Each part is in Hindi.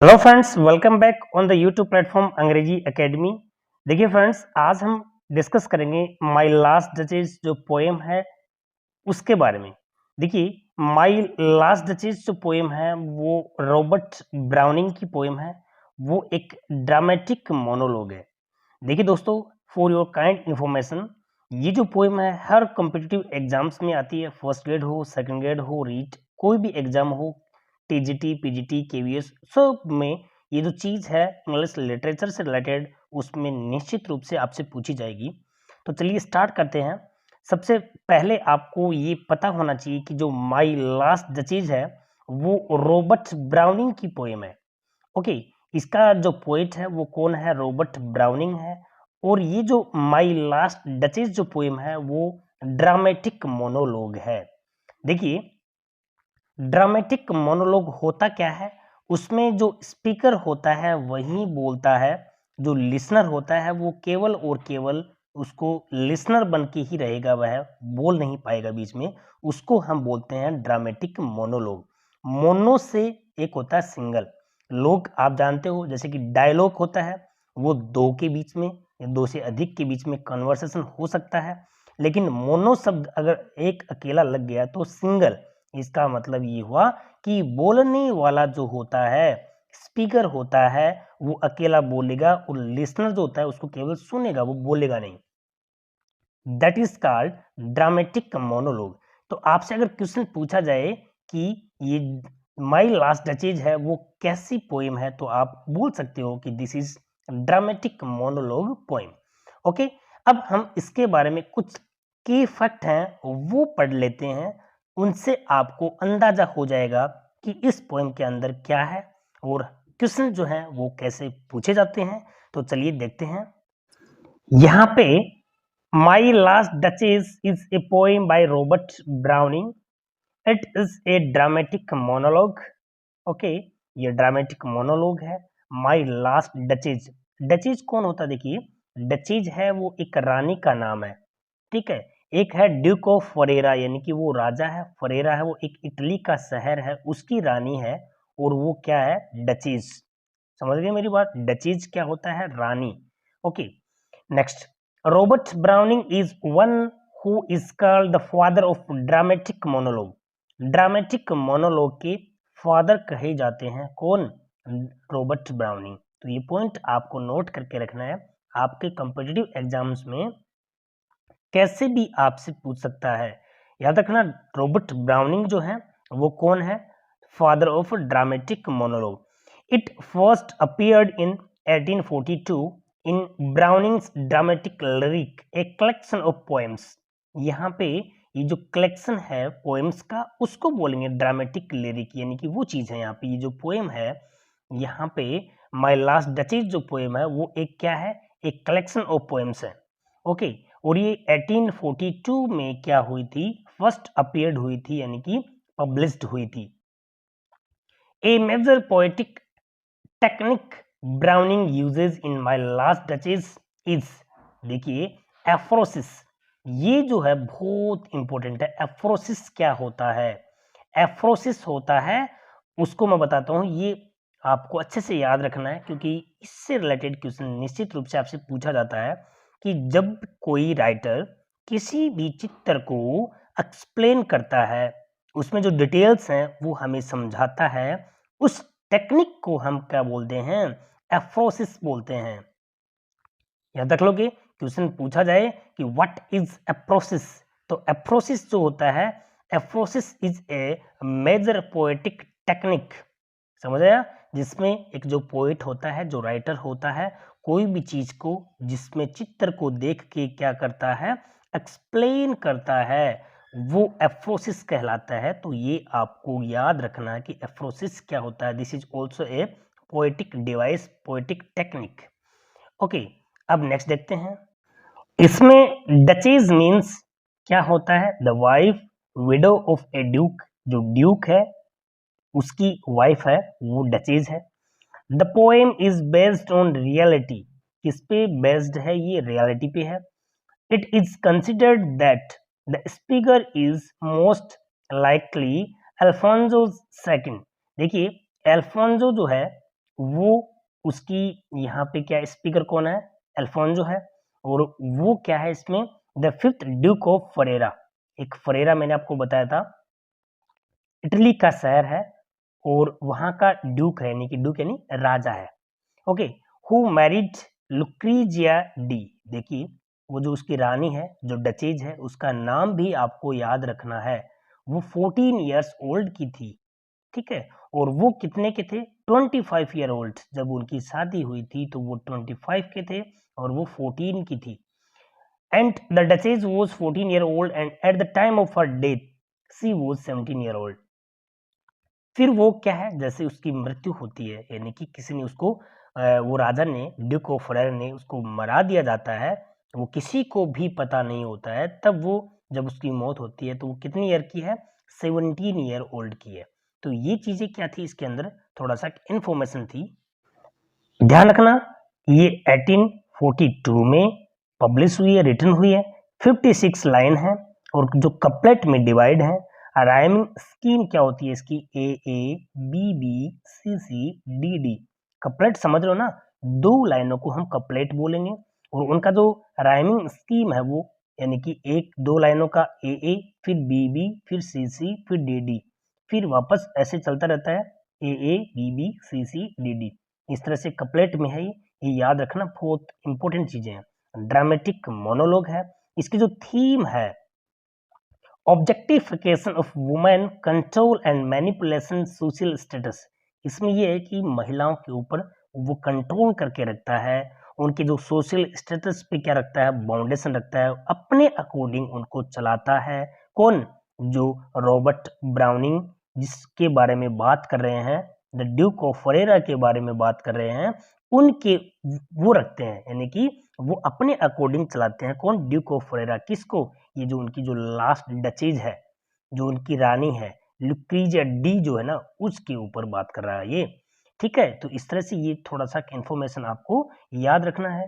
Hello friends, welcome back on the YouTube platform अंग्रेजी एकेडमी। देखिए फ्रेंड्स, आज हम डिस्कस करेंगे माय लास्ट डचेज जो पोएम है उसके बारे में। देखिए, माय लास्ट डचेज जो पोएम है वो रॉबर्ट ब्राउनिंग की पोएम है। वो एक ड्रामेटिक मोनोलॉग है। देखिए दोस्तों, फॉर योर काइंड इंफॉर्मेशन, ये जो पोएम है हर कॉम्पिटिटिव एग्जाम्स में आती है। फर्स्ट ग्रेड हो, सेकंड ग्रेड हो, रीट कोई भी एग्जाम हो, टीजीटी, पीजीटी, केवीएस, सब में ये जो चीज़ है इंग्लिश लिटरेचर से रिलेटेड उसमें निश्चित रूप से आपसे पूछी जाएगी। तो चलिए स्टार्ट करते हैं। सबसे पहले आपको ये पता होना चाहिए कि जो माई लास्ट डचेज है वो रॉबर्ट ब्राउनिंग की पोएम है। ओके, इसका जो पोएट है वो कौन है? रॉबर्ट ब्राउनिंग है। और ये जो माई लास्ट डचेज जो पोएम है वो ड्रामेटिक मोनोलॉग है। देखिए, ड्रामेटिक मोनोलॉग होता क्या है? उसमें जो स्पीकर होता है वही बोलता है, जो लिसनर होता है वो केवल और केवल उसको लिसनर बन के ही रहेगा, वह बोल नहीं पाएगा बीच में। उसको हम बोलते हैं ड्रामेटिक मोनोलॉग। मोनो से एक होता है सिंगल। लोग आप जानते हो, जैसे कि डायलॉग होता है वो दो के बीच में या दो से अधिक के बीच में कन्वर्सेशन हो सकता है। लेकिन मोनो शब्द अगर एक अकेला लग गया तो सिंगल, इसका मतलब ये हुआ कि बोलने वाला जो होता है, स्पीकर होता है, वो अकेला बोलेगा और लिसनर जो होता है उसको केवल सुनेगा, वो बोलेगा नहीं। That is called dramatic monologue. तो आपसे अगर क्वेश्चन पूछा जाए कि ये माई लास्ट डचेज है वो कैसी पोएम है, तो आप बोल सकते हो कि this is dramatic monologue poem. Okay, अब हम इसके बारे में कुछ की फैक्ट हैं वो पढ़ लेते हैं। उनसे आपको अंदाजा हो जाएगा कि इस पोएम के अंदर क्या है और क्वेश्चन जो है वो कैसे पूछे जाते हैं। तो चलिए देखते हैं। यहाँ पे my last duchess is a poem by Robert browning. It is a dramatic monologue. Okay, ये ड्रामेटिक मोनोलॉग है। माई लास्ट डचेज, डचेज कौन होता है? देखिए, डचेज है वो एक रानी का नाम है, ठीक है। एक है ड्यूक ऑफ फरेरा, यानी कि वो राजा है। फरेरा है वो एक इटली का शहर है, उसकी रानी है। और वो क्या है? डचेज। समझ गए मेरी बात? डचेज क्या होता है? रानी। Okay, next, Robert Browning is one who is called the father of dramatic monologue. Dramatic monologue के फादर कहे जाते हैं कौन? Robert Browning. तो ये पॉइंट आपको नोट करके रखना है। आपके कॉम्पिटिटिव एग्जाम्स में कैसे भी आपसे पूछ सकता है। याद रखना, रॉबर्ट ब्राउनिंग जो है वो कौन है? Father of dramatic monologue. It first appeared in 1842 in Browning's dramatic lyric, a collection of poems. यहाँ पे ये जो कलेक्शन है पोएम्स का उसको बोलेंगे ड्रामेटिक लिरिक, यानी कि वो चीज़ है। यहाँ पे ये जो पोएम है, यहाँ पे माय लास्ट डचेज जो पोएम है वो एक क्या है? एक कलेक्शन ऑफ पोएम्स है। ओके, और ये 1842 में क्या हुई थी? फर्स्ट अपीयर्ड हुई थी, यानी कि पब्लिश्ड हुई थी। A major poetic technique Browning uses in My Last Duchess is, देखिए, एफ्रोसिस। ये जो है बहुत इंपॉर्टेंट है। एफ्रोसिस क्या होता है? एफ्रोसिस होता है, उसको मैं बताता हूँ। ये आपको अच्छे से याद रखना है क्योंकि इससे रिलेटेड क्वेश्चन निश्चित रूप से आपसे पूछा जाता है कि जब कोई राइटर किसी भी चित्र को एक्सप्लेन करता है, उसमें जो डिटेल्स हैं वो हमें समझाता है, उस टेक्निक को हम क्या बोलते हैं? एफ्रोसिस बोलते हैं। याद रख लोगे, क्वेश्चन पूछा जाए कि व्हाट इज एफ्रोसिस, तो एफ्रोसिस जो होता है, ekphrasis is a major poetic technique. समझ आया? जिसमें एक जो पोएट होता है, जो राइटर होता है, कोई भी चीज को जिसमें चित्र को देख के क्या करता है? एक्सप्लेन करता है, वो एफ्रोसिस कहलाता है। तो ये आपको याद रखना है कि एफ्रोसिस क्या होता है। This is also a poetic device, poetic technique. Okay, अब नेक्स्ट देखते हैं। इसमें डचेज मीन्स क्या होता है? The wife, window of A Duke. जो ड्यूक है उसकी वाइफ है वो डचेज है। The poem is based on reality. किस पे बेस्ड है? ये रियलिटी पे है। It is considered that the speaker is most likely Alfonso second. देखिए, अल्फोंसो जो है वो उसकी यहाँ पे क्या स्पीकर कौन है, अल्फोंसो है, और वो क्या है इसमें the fifth Duke of Ferreira. एक फरेरा मैंने आपको बताया था इटली का शहर है और वहां का ड्यूक है, यानी राजा है। Okay, who married Lucrezia de. देखिए वो जो उसकी रानी है, जो डचेज है, उसका नाम भी आपको याद रखना है। वो 14 इयर्स ओल्ड की थी, ठीक है, और वो कितने के थे, 25 ईयर ओल्ड। जब उनकी शादी हुई थी तो वो 25 के थे और वो 14 की थी। And the duchess was 14 year old and at the time of her death she was 17 year old. फिर वो क्या है, जैसे उसकी मृत्यु होती है, यानी कि किसी ने उसको वो राजा ने, ड्यूक ऑफ फरेरा ने उसको मरा दिया जाता है, वो किसी को भी पता नहीं होता है। तब वो जब उसकी मौत होती है तो वो कितनी ईयर की है, 17 ईयर ओल्ड की है। तो ये चीजें क्या थी, इसके अंदर थोड़ा सा इंफॉर्मेशन थी। ध्यान रखना, ये 1842 में पब्लिश हुई है, रिटन हुई है, 56 लाइन है और जो कपलेट में डिवाइड है। राइमिंग स्कीम क्या होती है इसकी, a a B B C C D d. Couplet समझ लो ना, दो लाइनों को हम कपलेट बोलेंगे और उनका जो राइमिंग स्कीम है वो, यानी कि एक दो लाइनों का ए फिर बी बी फिर सी सी फिर डी डी, फिर वापस ऐसे चलता रहता है A B B C C D D. इस तरह से कपलेट में है, ये याद रखना, बहुत इंपॉर्टेंट चीजें हैं। ड्रामेटिक मोनोलॉग है, इसकी जो थीम है objectification of women, control and manipulation social status. इसमें यह है कि महिलाओं के ऊपर वो कंट्रोल करके रखता है, उनके जो सोशल स्टेटस पे क्या रखता है, बाउंडेशन रखता है, अपने अकॉर्डिंग उनको चलाता है। कौन, जो रॉबर्ट ब्राउनिंग जिसके बारे में बात कर रहे हैं, द ड्यूक ऑफ फरेरा के बारे में बात कर रहे हैं, उनके वो रखते हैं, यानी कि वो अपने अकॉर्डिंग चलाते हैं। कौन, ड्यूक ऑफ फरेरा। किसको, ये जो उनकी जो लास्ट डचेज है, जो उनकी रानी है लुक्रीजिया डी जो है ना, उसके ऊपर बात कर रहा है ये, ठीक है। तो इस तरह से ये थोड़ा सा इंफॉर्मेशन आपको याद रखना है।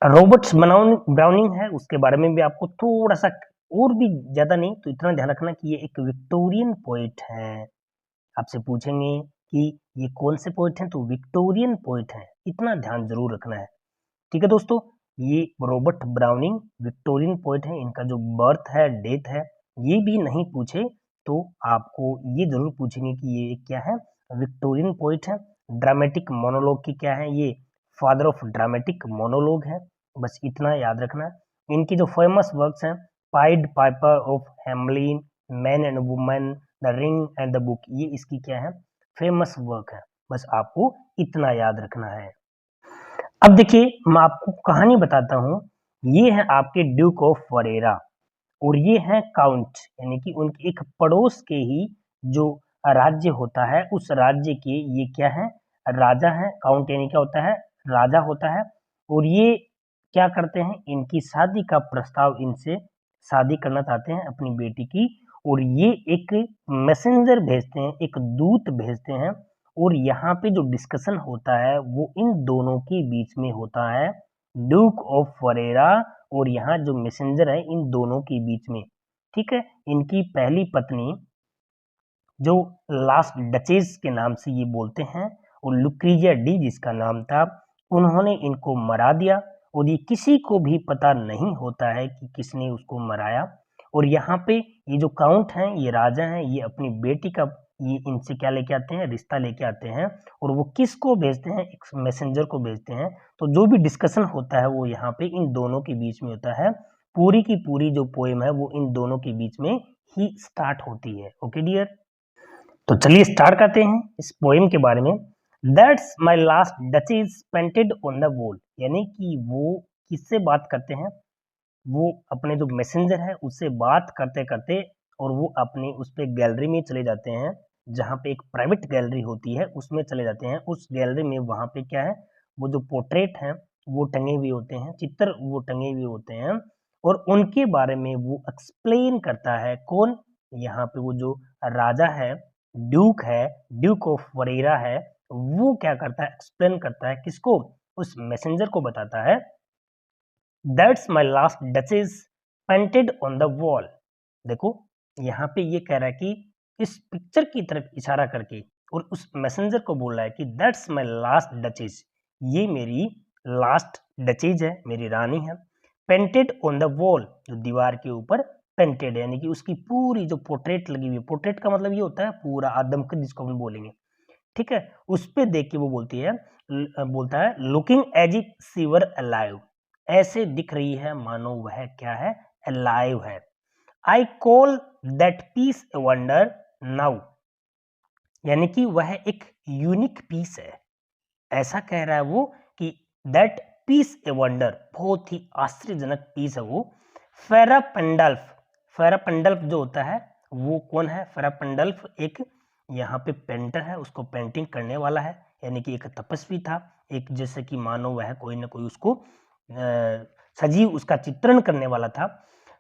रॉबर्ट ब्राउनिंग है, उसके बारे में भी आपको थोड़ा सा, और भी ज्यादा नहीं तो इतना ध्यान रखना कि ये एक विक्टोरियन पोइट है। आपसे पूछेंगे कि ये कौन से पोइट हैं, तो विक्टोरियन पोइट हैं, इतना ध्यान जरूर रखना है, ठीक है दोस्तों। ये रॉबर्ट ब्राउनिंग विक्टोरियन पोइट है, इनका जो बर्थ है, डेथ है, ये भी नहीं पूछे तो आपको ये जरूर पूछेंगे कि ये क्या है, विक्टोरियन पोइट है। ड्रामेटिक मोनोलॉग की क्या है, ये फादर ऑफ ड्रामेटिक मोनोलॉग है, बस इतना याद रखना है। इनकी जो फेमस वर्क्स हैं, pied Piper of Hamelin, man and women, the ring and the book, ये इसकी क्या है, फेमस वर्क है। बस आपको इतना याद रखना है। अब देखिए मैं आपको कहानी बताता हूँ। ये है आपके ड्यूक ऑफ फरेरा और ये है काउंट, यानी कि उनके एक पड़ोस के ही जो राज्य होता है, उस राज्य के ये क्या है, राजा है। काउंट यानी क्या होता है, राजा होता है। और ये क्या करते हैं, इनकी शादी का प्रस्ताव, इनसे शादी करना चाहते हैं अपनी बेटी की, और ये एक मैसेंजर भेजते हैं, एक दूत भेजते हैं, और यहाँ पे जो डिस्कशन होता है वो इन दोनों के बीच में होता है, ड्यूक ऑफ फरेरा और यहाँ जो मैसेंजर है, इन दोनों के बीच में, ठीक है। इनकी पहली पत्नी जो लास्ट डचेस के नाम से ये बोलते हैं, और लुक्रीजिया डी जिसका नाम था, उन्होंने इनको मरा दिया और ये किसी को भी पता नहीं होता है कि किसने उसको मराया। और यहाँ पे ये जो काउंट हैं, ये राजा हैं, ये अपनी बेटी का, ये इनसे क्या लेके आते हैं, रिश्ता लेके आते हैं, और वो किसको भेजते हैं, एक मैसेंजर को भेजते हैं। तो जो भी डिस्कशन होता है वो यहाँ पे इन दोनों के बीच में होता है। पूरी की पूरी जो पोएम है वो इन दोनों के बीच में ही स्टार्ट होती है। ओके डियर, तो चलिए स्टार्ट करते हैं इस पोएम के बारे में। That's my last duchess painted on the wall, यानी कि वो किससे बात करते हैं, वो अपने जो मैसेंजर है उससे बात करते करते, और वो अपने उस पे गैलरी में चले जाते हैं, जहाँ पे एक प्राइवेट गैलरी होती है उसमें चले जाते हैं। उस गैलरी में वहाँ पे क्या है, वो जो पोर्ट्रेट हैं वो टंगे हुए होते हैं, चित्र वो टंगे हुए होते हैं, और उनके बारे में वो एक्सप्लेन करता है। कौन, यहाँ पे वो जो राजा है, ड्यूक है, ड्यूक ऑफ वरेरा है, वो क्या करता है, एक्सप्लेन करता है किसको, उस मैसेंजर को बताता है। That's my last duchess painted on the wall. देखो यहाँ पे ये कह रहा है कि इस पिक्चर की तरफ इशारा करके, और उस मैसेंजर को बोल रहा है कि दैट्स माई लास्ट डचेज, ये मेरी लास्ट डचेज है, मेरी रानी है। पेंटेड ऑन द वॉल, जो दीवार के ऊपर पेंटेड है, यानी कि उसकी पूरी जो पोर्ट्रेट लगी हुई है, पोर्ट्रेट का मतलब ये होता है पूरा आदमकद जिसको हम बोलेंगे, ठीक है, उस पे देख के वो बोलता है looking as if she were alive, ऐसे दिख रही है मानो वह क्या है, अलाइव है। I call that piece a wonder now, यानी कि वह एक यूनिक पीस है, ऐसा कह रहा है वो कि दैट पीस ए वंडर, बहुत ही आश्चर्यजनक पीस है वो। फेरापेंडल्फ, फेरापेंडल्फ जो होता है वो कौन है, फेरापेंडल्फ एक यहाँ पे पेंटर है, उसको पेंटिंग करने वाला है, यानी कि एक तपस्वी था, एक जैसे कि मानो वह कोई ना कोई उसको सजीव उसका चित्रण करने वाला था।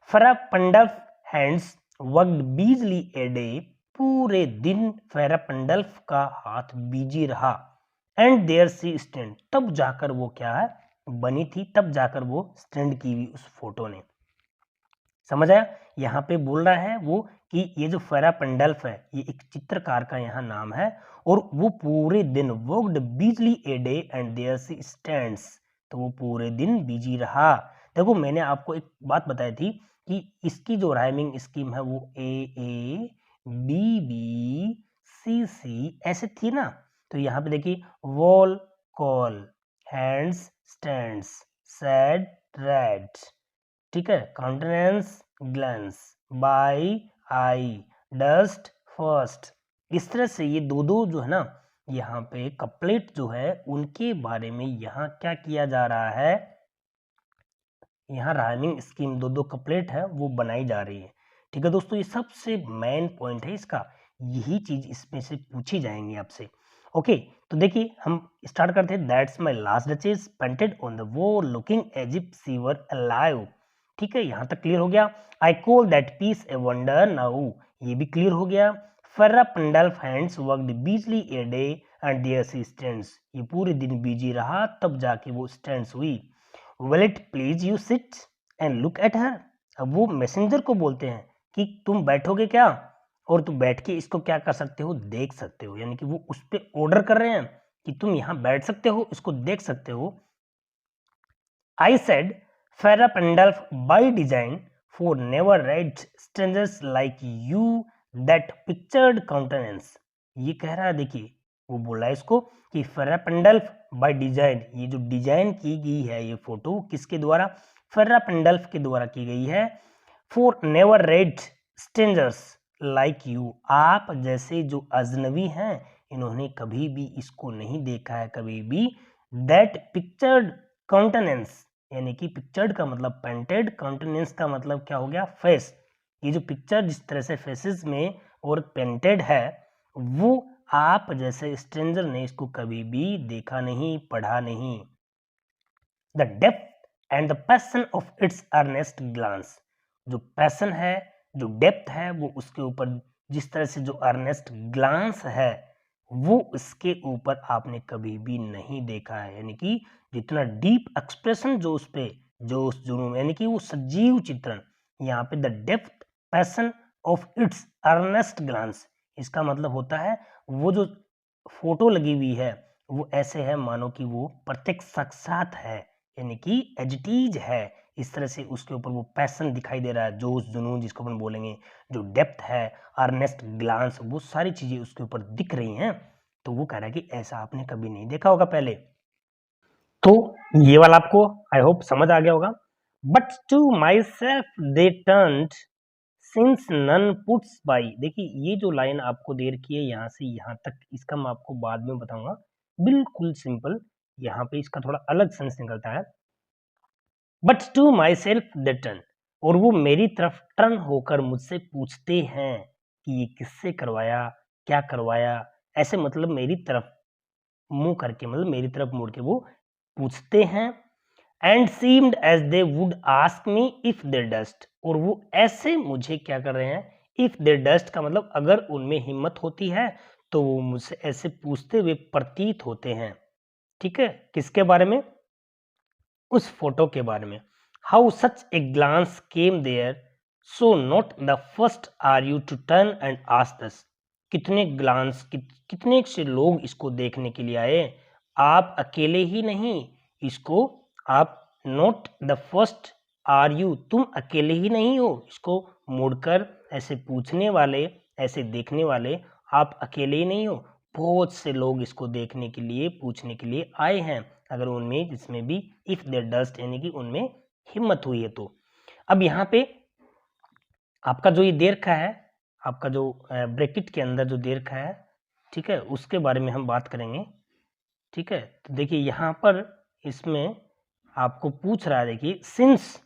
फेरापेंडल्फ hands worked busily a day, पूरे दिन फेरापेंडल्फ का हाथ बिजी रहा। एंड देयर सी स्टैंड, तब जाकर वो क्या है बनी थी, तब जाकर वो स्टैंड की हुई उस फोटो ने, समझ आया। यहाँ पे बोल रहा है वो कि ये जो फेरापेंडल्फ है ये एक चित्रकार का यहाँ नाम है, और वो पूरे दिन worked busily a day and there she stands, तो वो पूरे दिन बिजी रहा। देखो मैंने आपको एक बात बताई थी कि इसकी जो राइमिंग स्कीम है वो ए बी बी सी ऐसे थी ना, तो यहाँ पे देखिए wall call, hands stands, sad red, ठीक है, countenance glance, by I, durst first, इस तरह से ये दो जो है ना, यहाँ पे कपलेट जो है उनके बारे में यहाँ क्या किया जा रहा है, यहाँ राइमिंग स्कीम दो कपलेट है वो बनाई जा रही है। ठीक है दोस्तों, ये सबसे मेन पॉइंट है इसका, यही चीज इसमें से पूछी जाएंगी आपसे। ओके, तो देखिए हम स्टार्ट करते हैं। That's my last duchess painted on the wall looking as if she were alive. ठीक है, यहाँ तक क्लियर हो गया। I call that piece a wonder now, ये भी क्लियर हो गया। Fra Pandolf hands worked busily a day and there she stands, ये पूरे दिन बिजी रहा तब जाके वो स्टैंड्स हुई। Will it please you sit and look at her? अब वो मैसेंजर को बोलते हैं कि तुम बैठोगे क्या, और तुम बैठ के इसको क्या कर सकते हो, देख सकते हो, यानी कि वो उस पर ऑर्डर कर रहे हैं कि तुम यहाँ बैठ सकते हो, इसको देख सकते हो। I said Farapandalf by design for never read strangers like you that pictured countenance, ये कह रहा है, देखिए वो बोला है इसको कि फेरापेंडल्फ बाय डिजाइन, ये जो डिजाइन की गई है ये फोटो किसके द्वारा, फेरापेंडल्फ के द्वारा की गई है। For never red strangers like you, आप जैसे जो अजनबी हैं इन्होंने कभी भी इसको नहीं देखा है कभी भी। दैट पिक्चर्ड काउंटेनेंस, यानी कि पिक्चर्ड का मतलब पेंटेड, काउंटेनेंस का मतलब क्या हो गया, फेस। ये जो पिक्चर जिस तरह से फेसेस में और पेंटेड है वो आप जैसे स्ट्रेंजर ने इसको कभी भी देखा नहीं, पढ़ा नहीं। The depth and the passion of its earnest glance, जो पैशन है, जो डेप्थ है, वो उसके ऊपर जिस तरह से जो अर्नेस्ट ग्लांस है वो इसके ऊपर आपने कभी भी नहीं देखा है, यानी कि जितना डीप एक्सप्रेशन जो उस पे, जो उस जुनून, यानी कि वो सजीव चित्रण, यहाँ पे the depth passion of its earnest glance, इसका मतलब होता है वो जो फोटो लगी हुई है वो ऐसे है मानो कि वो प्रत्यक्ष साक्षात है, यानी कि एजिटीज है, इस तरह से उसके ऊपर वो पैशन दिखाई दे रहा है, जोश जुनून जिसको अपन बोलेंगे, जो डेप्थ है, अर्नेस्ट ग्लांस, वो सारी चीजें उसके ऊपर दिख रही हैं। तो वो कह रहा है कि ऐसा आपने कभी नहीं देखा होगा पहले। तो ये वाला आपको आई होप समझ आ गया होगा। But to myself they turned since none puts by, देखिए ये जो लाइन आपको दे रखी है यहाँ से यहाँ तक, इसका मैं आपको बाद में बताऊंगा, बिल्कुल सिंपल, यहाँ पे इसका थोड़ा अलग सेंस निकलता है। But to myself they turn, और वो मेरी तरफ टर्न होकर मुझसे पूछते हैं कि ये किससे करवाया, क्या करवाया, ऐसे मतलब मेरी तरफ मुंह करके, मतलब मेरी तरफ मुड़ के वो पूछते हैं। And seemed as they would ask me if they durst, और वो ऐसे मुझे क्या कर रहे हैं, इफ दे डस्ट का मतलब अगर उनमें हिम्मत होती है तो वो मुझसे ऐसे पूछते हुए प्रतीत होते हैं। ठीक है, किसके बारे में, उस फोटो के बारे में। How such a glance came there, so not the first are you to turn and ask thus, कितने ग्लांस कितने से लोग इसको देखने के लिए आए। आप अकेले ही नहीं, इसको आप not the first are you, तुम अकेले ही नहीं हो, इसको मुड़कर ऐसे पूछने वाले, ऐसे देखने वाले आप अकेले ही नहीं हो, बहुत से लोग इसको देखने के लिए, पूछने के लिए आए हैं, अगर उनमें जिसमें भी इफ देयर डस्ट यानी कि उनमें हिम्मत हुई है तो। अब यहाँ पे आपका जो ये दे रखा है, आपका जो ब्रैकेट के अंदर जो दे रखा है, ठीक है, उसके बारे में हम बात करेंगे। ठीक है, तो देखिए यहाँ पर इसमें आपको पूछ रहा है, देखिए सिंस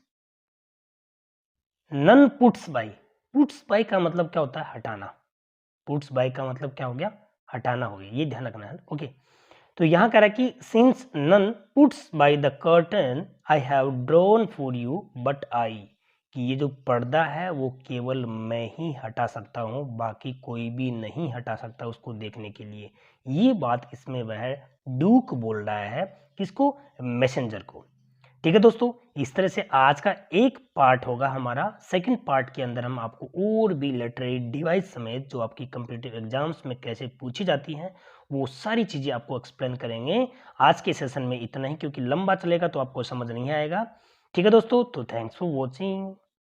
नन पुट्स बाई का मतलब क्या होता है, हटाना। पुट्स बाई का मतलब क्या हो गया, हटाना हो गया, ये ध्यान रखना है। ओके, तो यहाँ कह रहा है कि since none puts by the curtain I have drawn for you but I, कि ये जो पर्दा है वो केवल मैं ही हटा सकता हूँ, बाकी कोई भी नहीं हटा सकता उसको देखने के लिए। ये बात इसमें वह ड्यूक बोल रहा है, किसको, मैसेंजर को। ठीक है दोस्तों, इस तरह से आज का एक पार्ट होगा हमारा। सेकंड पार्ट के अंदर हम आपको और भी लिटरेरी डिवाइस समेत जो आपकी कॉम्पिटिटिव एग्जाम्स में कैसे पूछी जाती हैं वो सारी चीज़ें आपको एक्सप्लेन करेंगे। आज के सेशन में इतना ही, क्योंकि लंबा चलेगा तो आपको समझ नहीं आएगा। ठीक है दोस्तों, तो थैंक्स फॉर वॉचिंग।